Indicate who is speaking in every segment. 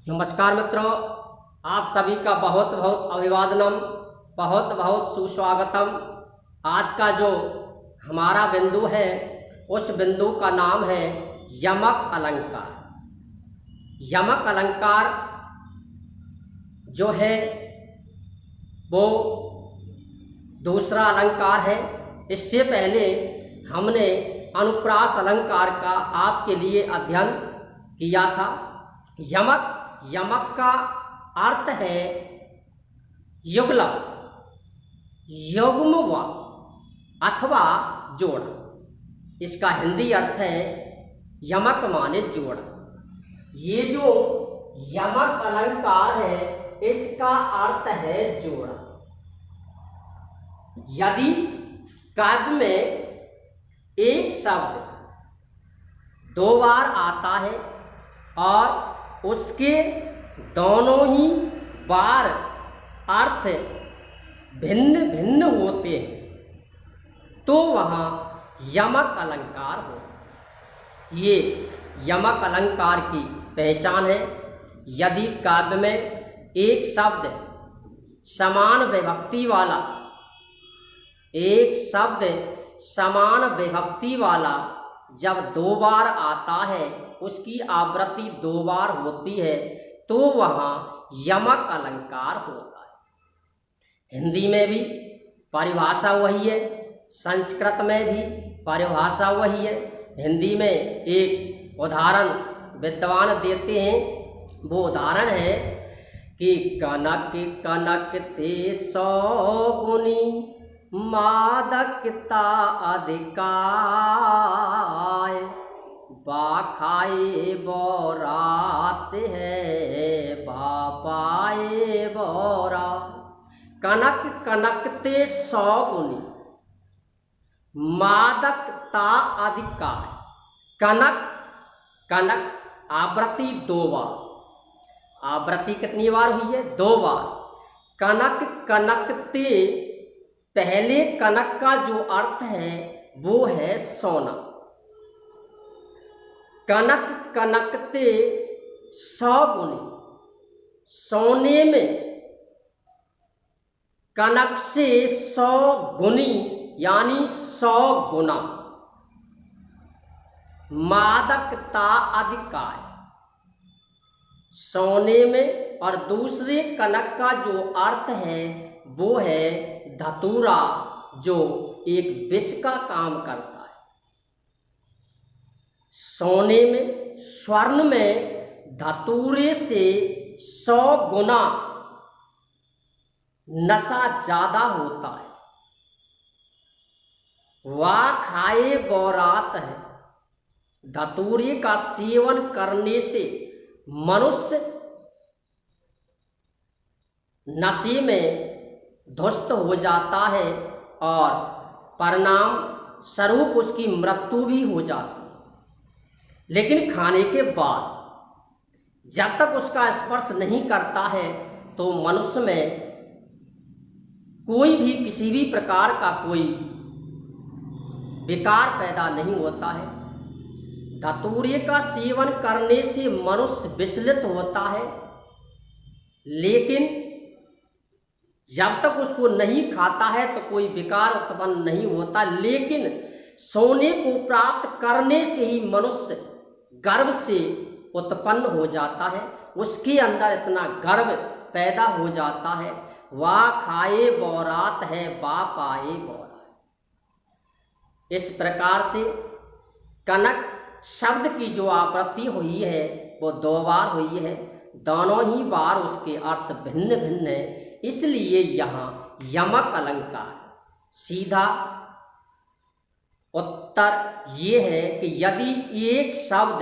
Speaker 1: नमस्कार मित्रों, आप सभी का बहुत बहुत अभिवादनम, बहुत बहुत सुस्वागतम। आज का जो हमारा बिंदु है उस बिंदु का नाम है यमक अलंकार। यमक अलंकार जो है वो दूसरा अलंकार है। इससे पहले हमने अनुप्रास अलंकार का आपके लिए अध्ययन किया था। यमक का अर्थ है युगलम, युग्म व अथवा जोड़। इसका हिंदी अर्थ है यमक माने जोड़। ये जो यमक अलंकार है इसका अर्थ है जोड़। यदि काव्य में एक शब्द दो बार आता है और उसके दोनों ही बार अर्थ भिन्न भिन्न होते हैं तो वहाँ यमक अलंकार हो। ये यमक अलंकार की पहचान है। यदि काव्य में एक शब्द समान विभक्ति वाला जब दो बार आता है, उसकी आवृत्ति दो बार होती है तो वहाँ यमक अलंकार होता है। हिंदी में भी परिभाषा वही है, संस्कृत में भी परिभाषा वही है। हिंदी में एक उदाहरण विद्वान देते हैं। वो उदाहरण है कि कनक कनक ते 100 गुनी मादकता अधिकाय, बाखाए बोरात है बापाए बोरा। कनक कनक ते 100 गुनी मादकता अधिकाय। कनक कनक आवृत्ति दो बार। आवृत्ति कितनी बार हुई है? दो बार। कनक कनक ते, पहले कनक का जो अर्थ है वो है सोना। कनक कनक ते 100 गुनी, सोने में कनक से 100 गुनी यानी 100 गुना। मादकता अधिकाय, सोने में। और दूसरे कनक का जो अर्थ है वो है धतूरा, जो एक विष का काम करता है। सोने में, स्वर्ण में धतूरे से 100 गुना नशा ज्यादा होता है। वाह खाए बौरात है, धतूरे का सेवन करने से मनुष्य नशे में ध्वस्त हो जाता है और परिणाम स्वरूप उसकी मृत्यु भी हो जाती है। लेकिन खाने के बाद जब तक उसका स्पर्श नहीं करता है तो मनुष्य में कोई भी किसी भी प्रकार का कोई विकार पैदा नहीं होता है। धतूरे का सेवन करने से मनुष्य विचलित होता है, लेकिन जब तक उसको नहीं खाता है तो कोई विकार उत्पन्न नहीं होता। लेकिन सोने को प्राप्त करने से ही मनुष्य गर्भ से उत्पन्न हो जाता है। उसके अंदर इतना गर्व पैदा हो जाता है। वाह खाए बौरात है बाप आए बौरा। इस प्रकार से कनक शब्द की जो आवृत्ति हुई है वो दो बार हुई है। दोनों ही बार उसके अर्थ भिन्न भिन्न है, इसलिए यहाँ यमक अलंकार। सीधा उत्तर ये है कि यदि एक शब्द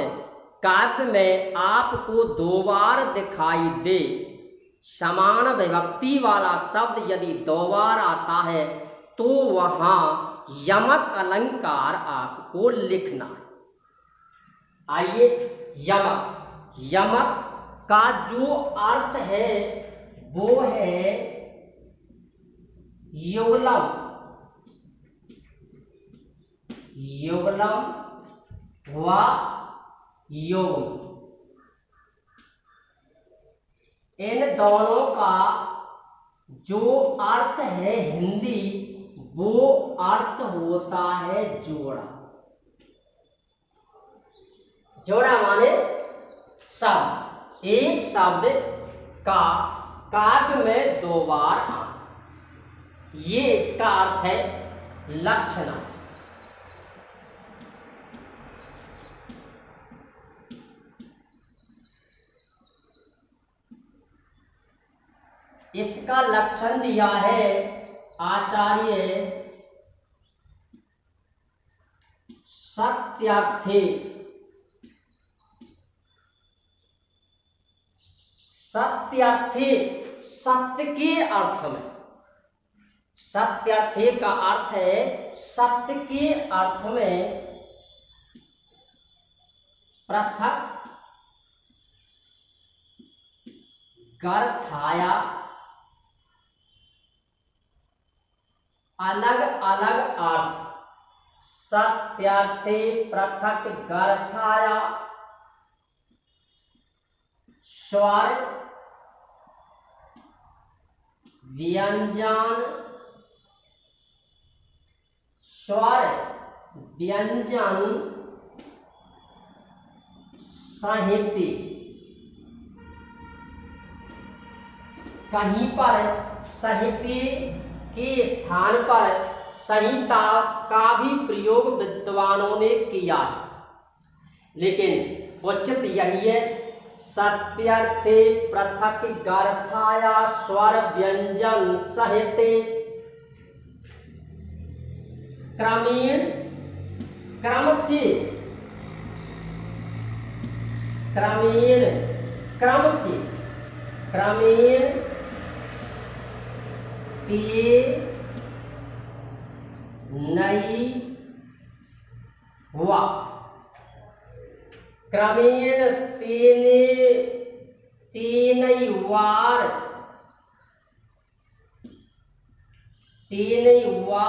Speaker 1: काव्य में आपको दो बार दिखाई दे, समान विभक्ति वाला शब्द यदि दो बार आता है तो वहाँ यमक अलंकार आपको लिखना है। आइए, यमक का जो अर्थ है वो है युगलम, युगलम व युग्म। इन दोनों का जो अर्थ है हिंदी, वो अर्थ होता है जोड़ा। जोड़ा माने शब्द, एक शब्द का काव्य में 2 बार आना, ये इसका अर्थ है लक्षणम। इसका लक्षण दिया है आचार्य सत्यार्थे। सत्यार्थे सत्य के अर्थ में, सत्यार्थे का अर्थ है सत्य के अर्थ में पृथक गर्थाया, अलग अलग अर्थ। सत्यार्थे पृथक गर्थाया स्वर व्यंजन, स्वर व्यंजन साहित्य। कहीं पर साहित्य के स्थान पर संहिता का भी प्रयोग विद्वानों ने किया है, लेकिन उचित यही है सत्यार्थे पृथक गर्थाया स्वर व्यंजन साहित्य क्रमेण, क्रम से, क्रमेण क्रम से, क्रमेण नई हुआ, क्रमेण तेनैवार, तेनैवा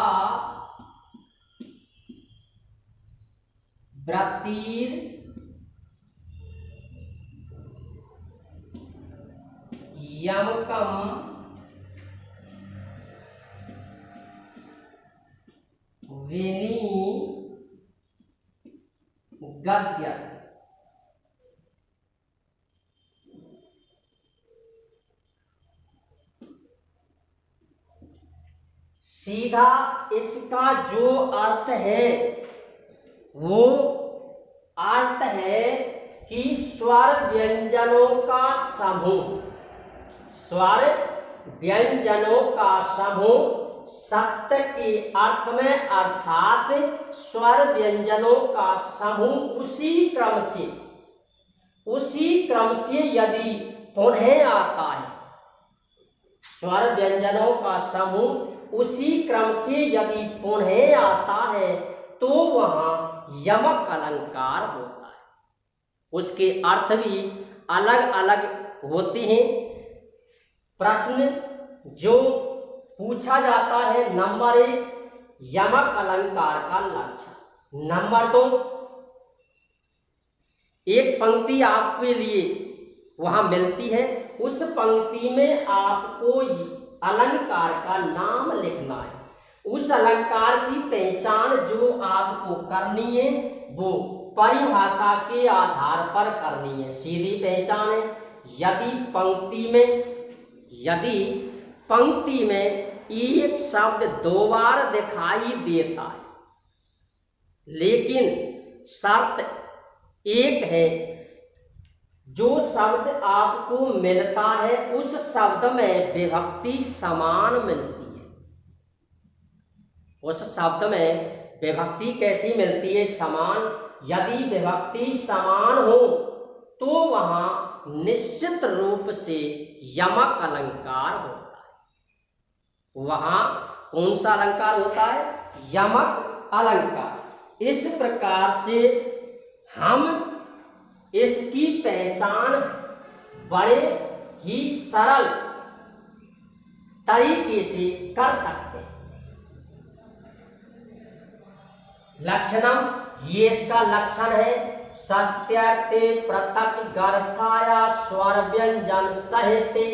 Speaker 1: व्रतिर यमकम विनी गद्य। सीधा इसका जो अर्थ है वो अर्थ है कि स्वर व्यंजनों का समूह, स्वर व्यंजनों का समूह सत्य के अर्थ में, अर्थात स्वर व्यंजनों का समूह उसी क्रम से यदि पुनः आता है, स्वर व्यंजनों का समूह उसी क्रम से यदि पुनः आता है तो वहां यमक अलंकार होता है। उसके अर्थ भी अलग अलग होते हैं। प्रश्न जो पूछा जाता है नंबर 1 यमक अलंकार का लक्षण। नंबर 2 एक पंक्ति आपके लिए वहां मिलती है, उस पंक्ति में आपको अलंकार का नाम लिखना है। उस अलंकार की पहचान जो आपको करनी है वो परिभाषा के आधार पर करनी है, सीधी पहचान है। यदि पंक्ति में एक शब्द 2 बार दिखाई देता है, लेकिन शर्त एक है, जो शब्द आपको मिलता है उस शब्द में विभक्ति समान मिलती है। उस शब्द में विभक्ति कैसी मिलती है? समान। यदि विभक्ति समान हो तो वहां निश्चित रूप से यमक अलंकार होता है। वहां कौन सा अलंकार होता है? यमक अलंकार। इस प्रकार से हम इसकी पहचान बड़े ही सरल तरीके से कर सकते हैं। लक्षणम, ये इसका लक्षण है। सत्यर्थे पृथक गर्थाया स्वर व्यंजन सहिते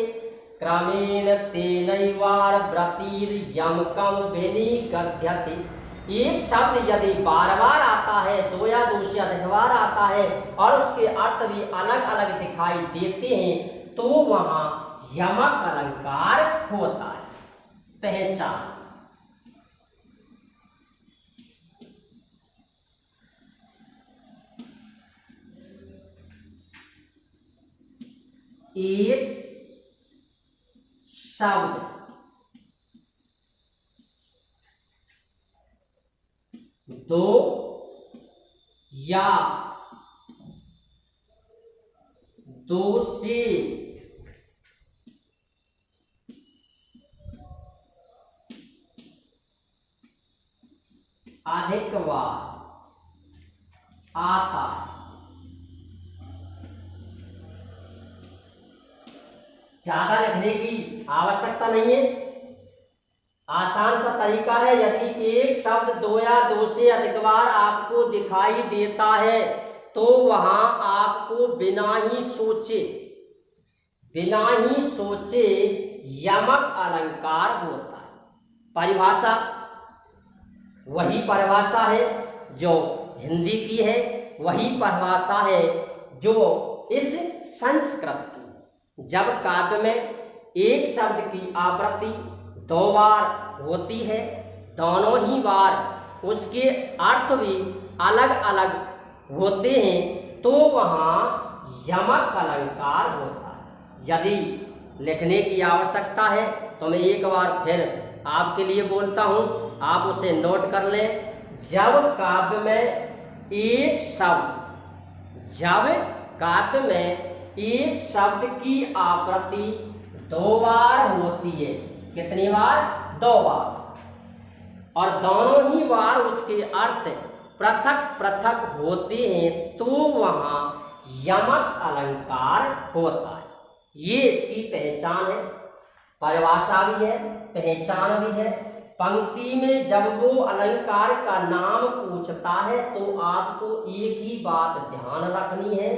Speaker 1: क्रमेण तेनैवार व्रतिर यमकम विनिगध्यते। एक शब्द यदि बार बार आता है, दो या दो से अधिक बार आता है और उसके अर्थ भी अलग अलग दिखाई देते हैं तो वहां यमक अलंकार होता है। पहचान, एक शब्द दो या दो से अधिक बार आता है। ज्यादा लिखने की आवश्यकता नहीं है, आसान सा तरीका है। यदि एक शब्द दो या दो से अधिक बार आपको दिखाई देता है तो वहां आपको बिना ही सोचे यमक अलंकार होता है। परिभाषा वही परिभाषा है जो हिंदी की है, वही परिभाषा है जो इस संस्कृत की। जब काव्य में एक शब्द की आवृत्ति दो बार होती है, दोनों ही बार उसके अर्थ भी अलग अलग होते हैं तो वहाँ यमक अलंकार होता है। यदि लिखने की आवश्यकता है तो मैं एक बार फिर आपके लिए बोलता हूँ, आप उसे नोट कर लें। जब काव्य में एक शब्द की आवृत्ति दो बार होती है, कितनी बार? दो बार, और दोनों ही बार उसके अर्थ पृथक पृथक होते हैं तो वहां यमक अलंकार होता है। ये इसकी पहचान है, परिभाषा भी है, पहचान भी है। पंक्ति में जब वो अलंकार का नाम पूछता है तो आपको एक ही बात ध्यान रखनी है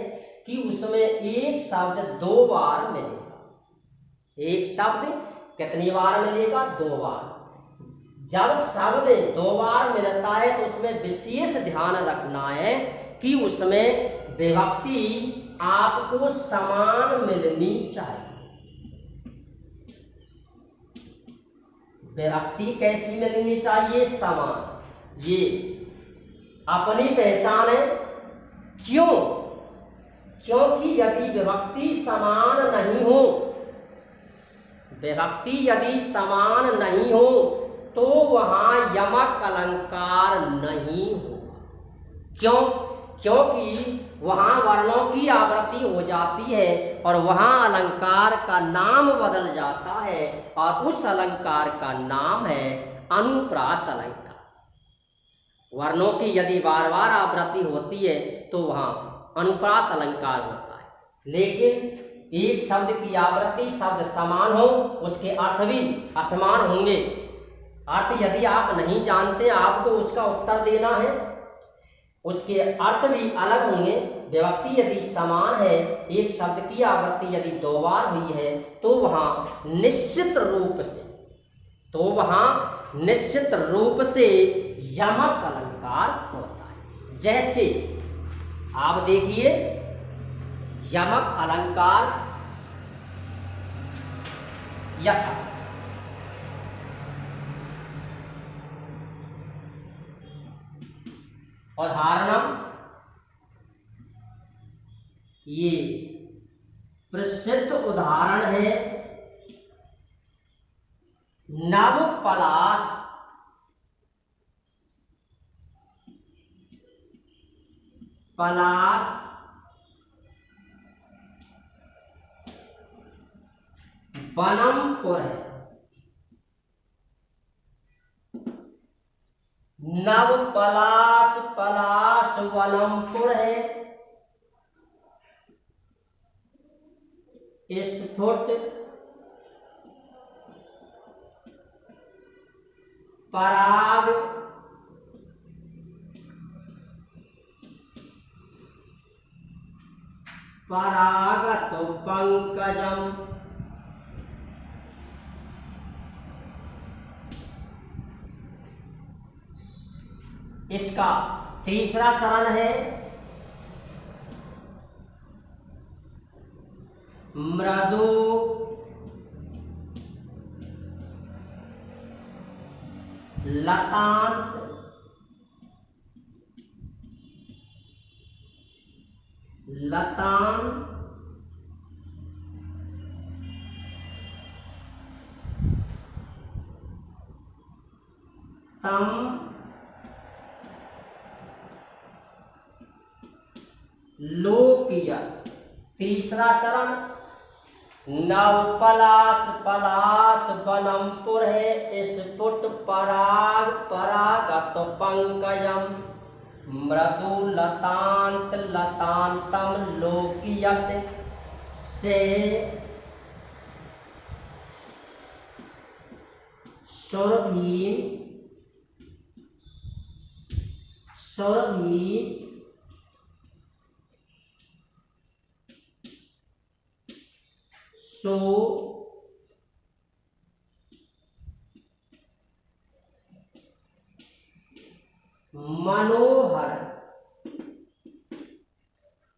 Speaker 1: कि उसमें एक शब्द दो बार मिलेगा। एक शब्द कितनी बार मिलेगा? दो बार। जब शब्द दो बार मिलता है तो उसमें विशेष ध्यान रखना है कि उसमें विभक्ति आपको समान मिलनी चाहिए। विभक्ति कैसी मिलनी चाहिए? समान। ये अपनी पहचान है। क्यों? क्योंकि यदि विभक्ति समान नहीं हो तो वहां यमक अलंकार नहीं होगा। क्यों? क्योंकि वहां वर्णों की आवृत्ति हो जाती है और वहां अलंकार का नाम बदल जाता है और उस अलंकार का नाम है अनुप्रास अलंकार। वर्णों की यदि बार बार आवृत्ति होती है तो वहां अनुप्रास अलंकार होता है। लेकिन एक शब्द की आवृत्ति शब्द समान हो, उसके अर्थ भी असमान होंगे। अर्थ यदि आप नहीं जानते, आपको उसका उत्तर देना है, उसके अर्थ भी अलग होंगे। विभक्ति यदि समान है, एक शब्द की आवृत्ति यदि दो बार हुई है तो वहां निश्चित रूप से यमक अलंकार होता है। जैसे आप देखिए, यमक अलंकार यथा, उदाहरण ये प्रसिद्ध उदाहरण है नव पलाश वनमपुर है। नव पलाश वनमपुर है। स्फुट पराग परागत पंकजम। इसका तीसरा चरण है मृदु लतांत तम लोकिय। तीसरा चरण नवपलाश पलाश बनमपुर है स्फुट पराग परागत पंकजम मृदु लतांत लतांतम लोकियत से सुरभि सो मनोहर।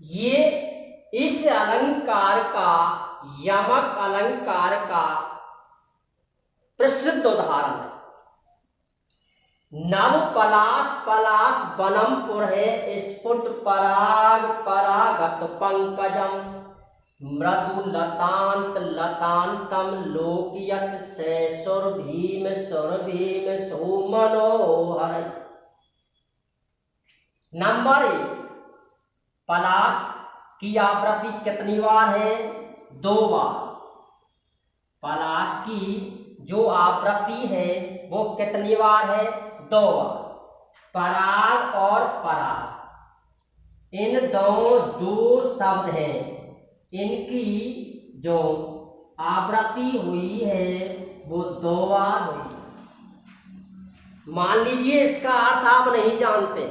Speaker 1: ये इस अलंकार का यमक अलंकार का प्रसिद्ध उदाहरण है। नव पलाश पलाश बनमपुर है स्फुट पराग परागत पंकजम मृदु लतांत लतांतम लोकियत से सुरभीम सुमनोहर। नंबर 1, पलाश की आवृत्ति कितनी बार है? 2 बार। पलाश की जो आवृत्ति है वो कितनी बार है? 2 बार। पराग और पराग इन दोनों 2 शब्द हैं, इनकी जो आवृत्ति हुई है वो 2 बार हुई। मान लीजिए इसका अर्थ आप नहीं जानते,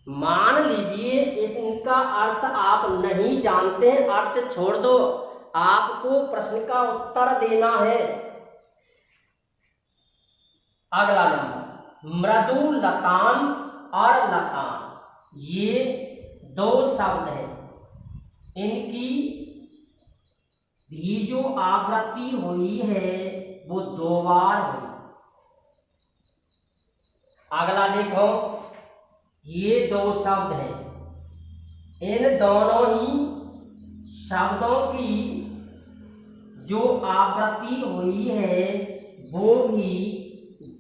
Speaker 1: मान लीजिए इसका अर्थ आप नहीं जानते, अर्थ छोड़ दो, आपको प्रश्न का उत्तर देना है। अगला नंबर मृदु लतान और लतान ये 2 शब्द हैं, इनकी भी जो आवृत्ति हुई है वो 2 बार हुई। अगला देखो, ये 2 शब्द हैं, इन दोनों ही शब्दों की जो आवृत्ति हुई है वो भी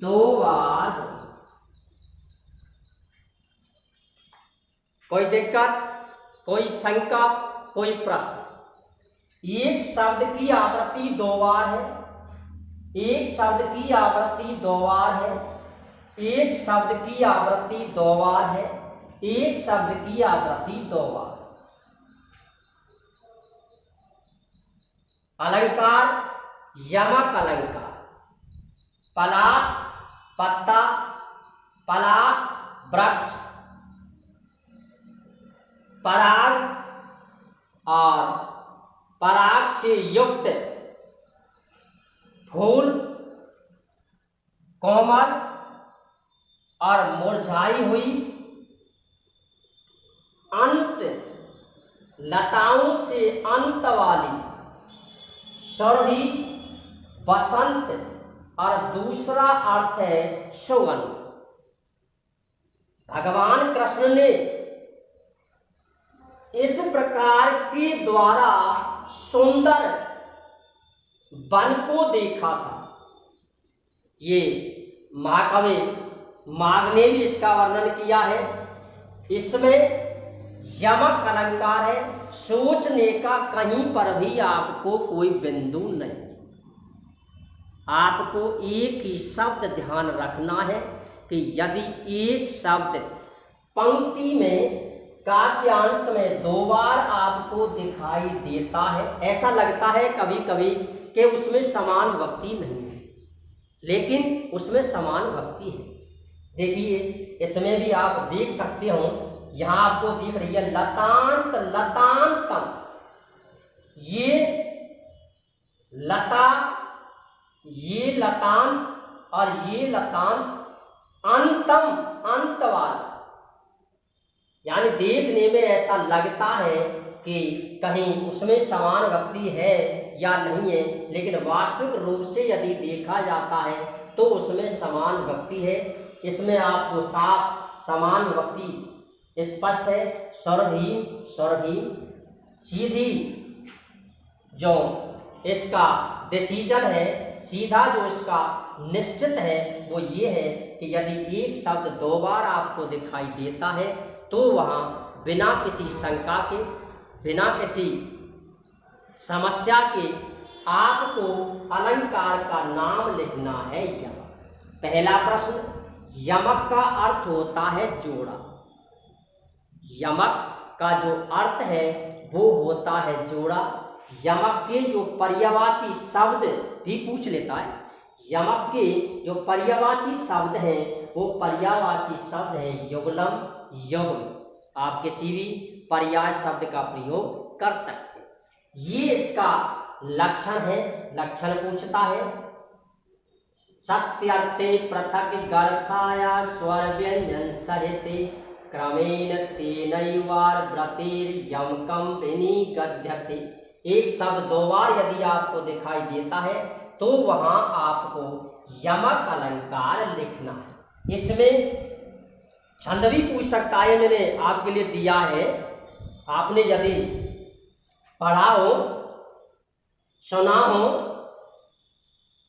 Speaker 1: 2 बार हुई। कोई दिक्कत, कोई शंका, कोई प्रश्न? एक शब्द की आवृत्ति 2 बार है, एक शब्द की आवृत्ति 2 बार है, एक शब्द की आवृत्ति 2 बार है, एक शब्द की आवृत्ति 2 बार। अलंकार यमक अलंकार, पलाश पत्ता, पलाश वृक्ष, पराग और पराग से युक्त फूल, कोमल और मुरझाई हुई अंत लताओं से अंत वाली सुरभि बसंत, और दूसरा अर्थ है सुगंध। भगवान कृष्ण ने इस प्रकार के द्वारा सुंदर वन को देखा था। ये महाकवि माघ ने भी इसका वर्णन किया है। इसमें यमक अलंकार है, सोचने का कहीं पर भी आपको कोई बिंदु नहीं, आपको एक ही शब्द ध्यान रखना है कि यदि एक शब्द पंक्ति में काव्यांश में 2 बार आपको दिखाई देता है, ऐसा लगता है कभी कभी कि उसमें समान विभक्ति नहीं है, लेकिन उसमें समान विभक्ति है। देखिए इसमें भी आप देख सकते हो यहां आपको दिख रही है लतांत, लतांतम, ये लता, ये लतांत और ये लतांत, अंतम, अंत वाला। यानी देखने में ऐसा लगता है कि कहीं उसमें समान विभक्ति है या नहीं है, लेकिन वास्तविक रूप से यदि देखा जाता है तो उसमें समान विभक्ति है। इसमें आपको साफ समान विभक्ति स्पष्ट है। स्वरभीम, स्वरभीम, सीधी जो इसका डिसीजन है, सीधा जो इसका निश्चित है वो ये है कि यदि एक शब्द दो बार आपको दिखाई देता है तो वहाँ बिना किसी शंका के, बिना किसी समस्या के आपको अलंकार का नाम लिखना है यमक। पहला प्रश्न, यमक का अर्थ होता है जोड़ा। यमक का जो अर्थ है वो होता है जोड़ा। यमक के जो पर्यायवाची शब्द भी पूछ लेता है। यमक के जो पर्यायवाची शब्द हैं वो पर्यायवाची शब्द हैं युगलम, युग्म। आप किसी भी पर्याय शब्द का प्रयोग कर सकते हैं। ये इसका लक्षण है, लक्षण पूछता है। सत्यर्थे पृथक गर्थाया स्वर व्यंजन सहिते क्रमेण तेनैवार व्रतेर यमकम विनिगद्यते। एक शब्द दो बार यदि आपको दिखाई देता है तो वहां आपको यमक अलंकार लिखना है। इसमें छंद भी पूछ सकता है, मैंने आपके लिए दिया है। आपने यदि पढ़ा हो, सुना हो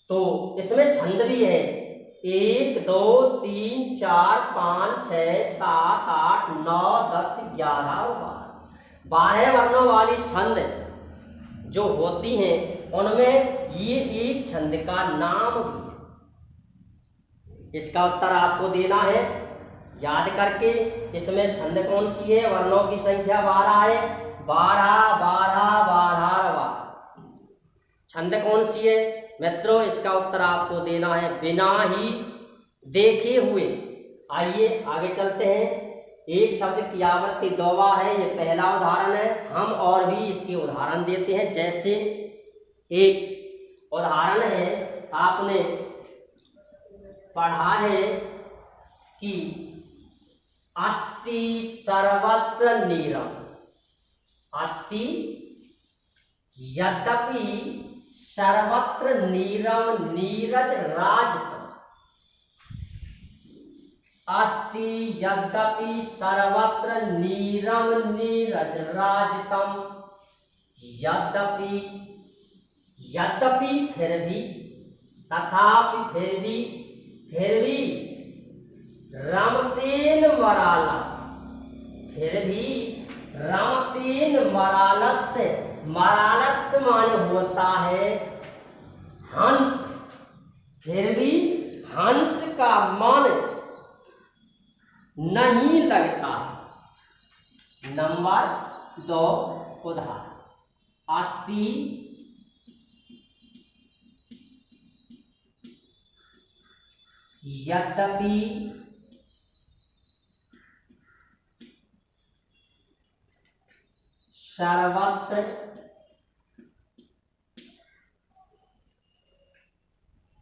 Speaker 1: तो इसमें छंद भी है। 1 2 3 4 5 6 7 8 9 10 11 और 12 वर्णों वाली छंद जो होती हैं उनमें ये एक छंद का नाम भी है। इसका उत्तर आपको देना है याद करके। इसमें छंद कौन सी है? वर्णों की संख्या 12 है। 12 12 12 छंद कौन सी है मित्रों? इसका उत्तर आपको देना है बिना ही देखे हुए। आइए आगे चलते हैं। एक शब्द की आवृत्ति 2 बार है, ये पहला उदाहरण है। हम और भी इसके उदाहरण देते हैं। जैसे एक उदाहरण है, आपने पढ़ा है कि अस्ति सर्वत्र नीरम, अस्ति यद्यपि सर्वत्र नीरम नीरज राजतम, अस्ति यद्यपि सर्वत्र नीरम नीरज राजतम, यद्यपि, यद्यपि फिर भी, तथापि फिर भी रमतेन मरालस, फिर भी रमतेन मरालस, मरालस माने होता है हंस, फिर भी हंस का मन नहीं लगता है। नंबर 2 उदाहरण, अस्ति यद्यपि सर्वत्र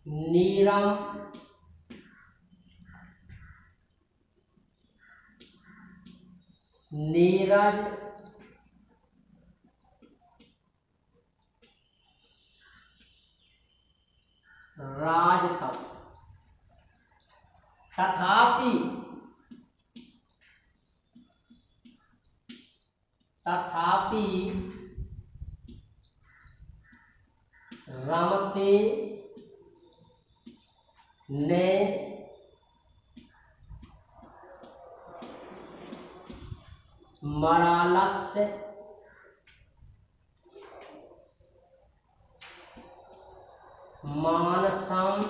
Speaker 1: नीरम नीरज राजतम, तथापि, तथापि रमते ने मरालस्य मानसम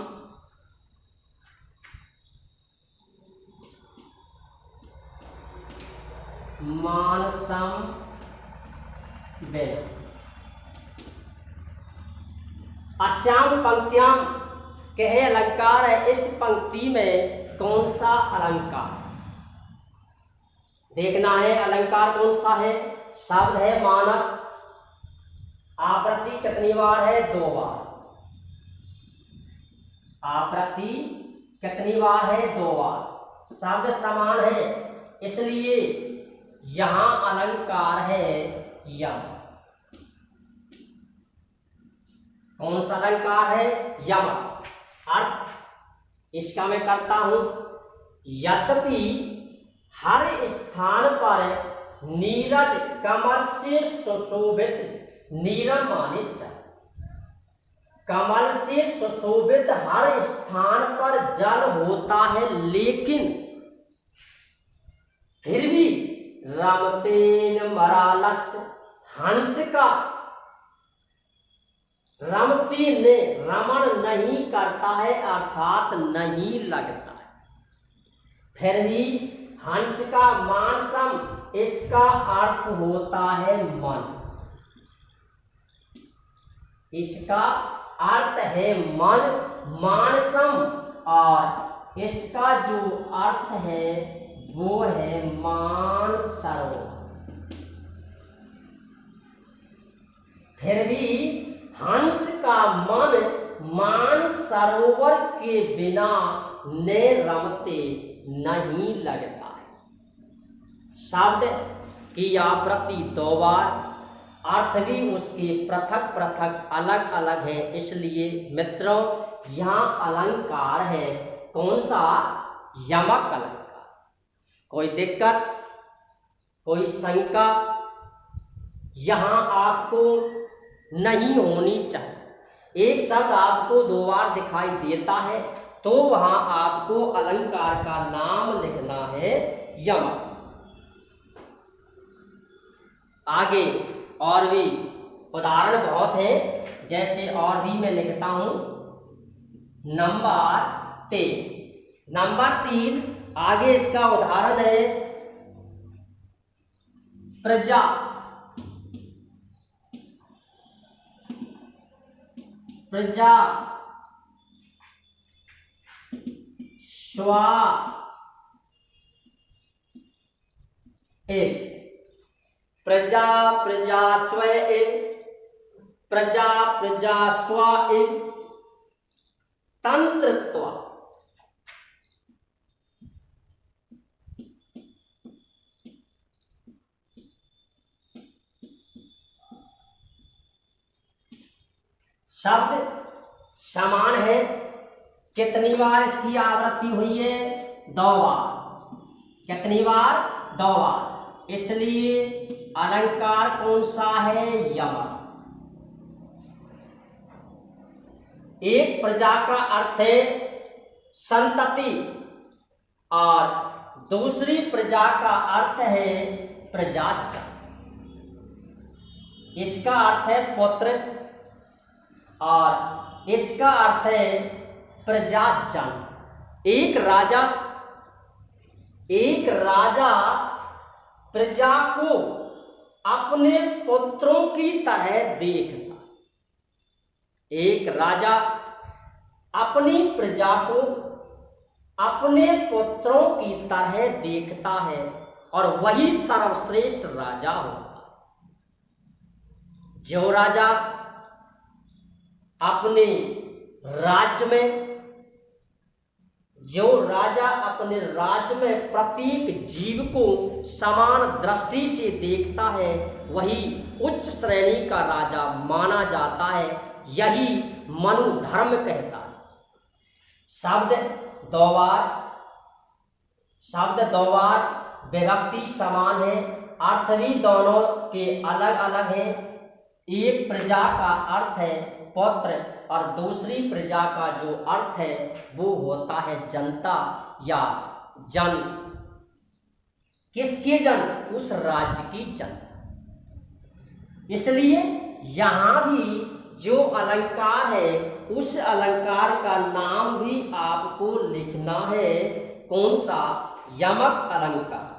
Speaker 1: मानसम वेद। अस्याम पंक्तियां कहे अलंकार है। इस पंक्ति में कौन सा अलंकार? देखना है अलंकार कौन सा है। शब्द है मानस, आवृत्ति कितनी बार है, 2 बार। आवृत्ति कितनी बार है, 2 बार। शब्द समान है, इसलिए यहां अलंकार है यम। कौन सा अलंकार है, यम। अर्थ इसका मैं करता हूं, यद्यपि हर स्थान पर नीरज कमल से सुशोभित नीरम माने चाहिए। कमल से सुशोभित हर स्थान पर जल होता है, लेकिन फिर भी रमतेन मरालस हंस का रमती ने रमण नहीं करता है, अर्थात नहीं लगता है। फिर भी हंस का मानसम, इसका अर्थ होता है मन। इसका अर्थ है मन, मानसम, और इसका जो अर्थ है वो है मान सरोवर। फिर भी हंस का मन मान सरोवर के बिना ने रमते नहीं लगता है। शब्द की आवृत्ति 2 बार, अर्थ भी उसके पृथक पृथक अलग अलग है, इसलिए मित्रों यहाँ अलंकार है कौन सा, यमक अलंकार। कोई दिक्कत, कोई शंका यहाँ आपको नहीं होनी चाहिए। एक शब्द आपको 2 बार दिखाई देता है तो वहां आपको अलंकार का नाम लिखना है यमक। आगे और भी उदाहरण बहुत हैं, जैसे और भी मैं लिखता हूं। नंबर 3 आगे इसका उदाहरण है प्रजा। प्रजा स्वा एक, प्रजा प्रजा स्व एक, प्रजा प्रजा स्व एक, तंत्रत्व। शब्द समान है, कितनी बार इसकी आवृत्ति हुई है, 2 बार। कितनी बार, 2 बार, इसलिए अलंकार कौन सा है, यमक। एक प्रजा का अर्थ है संतति और दूसरी प्रजा का अर्थ है प्रजाचा। इसका अर्थ है पुत्र और इसका अर्थ है प्रजाजन। एक राजा प्रजा को अपने पुत्रों की तरह देखता। एक राजा अपनी प्रजा को अपने पुत्रों की तरह देखता है और वही सर्वश्रेष्ठ राजा होता है। जो राजा अपने राज्य में प्रत्येक जीव को समान दृष्टि से देखता है, वही उच्च श्रेणी का राजा माना जाता है। यही मनुधर्म कहता है। शब्द 2 बार, विभक्ति समान है, अर्थ भी दोनों के अलग अलग है। एक प्रजा का अर्थ है पुत्र और दूसरी प्रजा का जो अर्थ है वो होता है जनता या जन। किसके जन, उस राज्य की जनता। इसलिए यहां भी जो अलंकार है उस अलंकार का नाम भी आपको लिखना है, कौन सा, यमक अलंकार।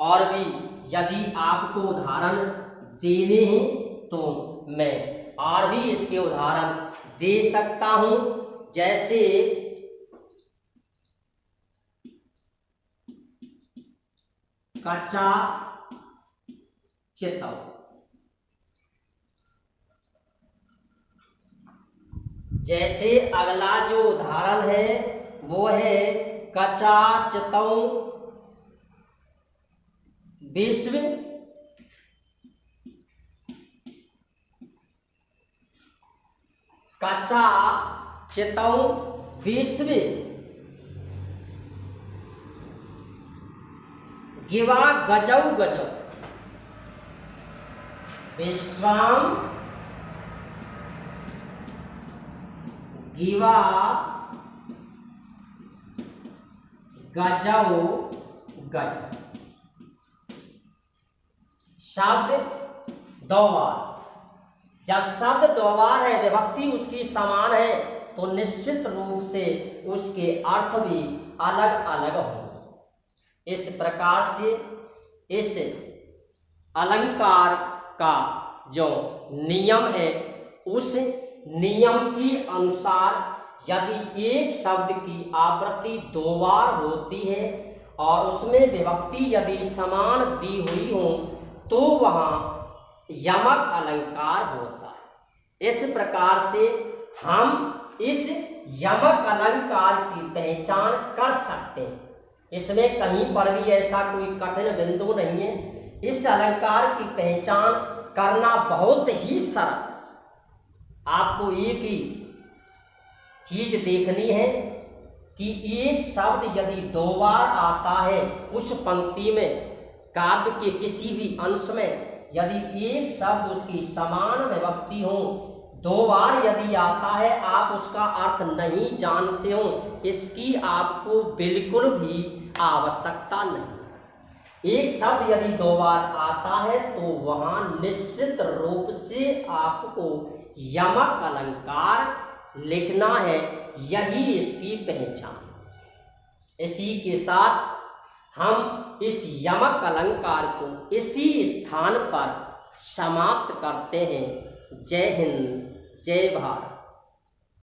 Speaker 1: और भी यदि आपको उदाहरण देने हैं तो मैं और भी इसके उदाहरण दे सकता हूं। जैसे कचा चितौ। जैसे अगला जो उदाहरण है वो है कचा चितौ विश्व कचा चितौ विश्व गिवा गजौ गजौ। विश्वाम गिवा गजौ गज। शब्द दो बार, जब शब्द दो बार है, विभक्ति उसकी समान है, तो निश्चित रूप से उसके अर्थ भी अलग अलग होंगे। इस प्रकार से इस अलंकार का जो नियम है, उस नियम के अनुसार यदि एक शब्द की आवृत्ति दो बार होती है और उसमें विभक्ति यदि समान दी हुई हो तो वहाँ यमक अलंकार होता है। इस प्रकार से हम इस यमक अलंकार की पहचान कर सकते हैं। इसमें कहीं पर भी ऐसा कोई कठिन बिंदु नहीं है। इस अलंकार की पहचान करना बहुत ही सरल। आपको एक ही चीज देखनी है कि एक शब्द यदि दो बार आता है उस पंक्ति में, काव्य के किसी भी अंश में यदि एक शब्द उसकी समान विभक्ति हो, दो बार यदि आता है, आप उसका अर्थ नहीं जानते हो, इसकी आपको बिल्कुल भी आवश्यकता नहीं। एक शब्द यदि दो बार आता है तो वहाँ निश्चित रूप से आपको यमक अलंकार लिखना है, यही इसकी पहचान। इसी के साथ हम इस यमक अलंकार को इसी स्थान पर समाप्त करते हैं। जय हिंद, जय भारत।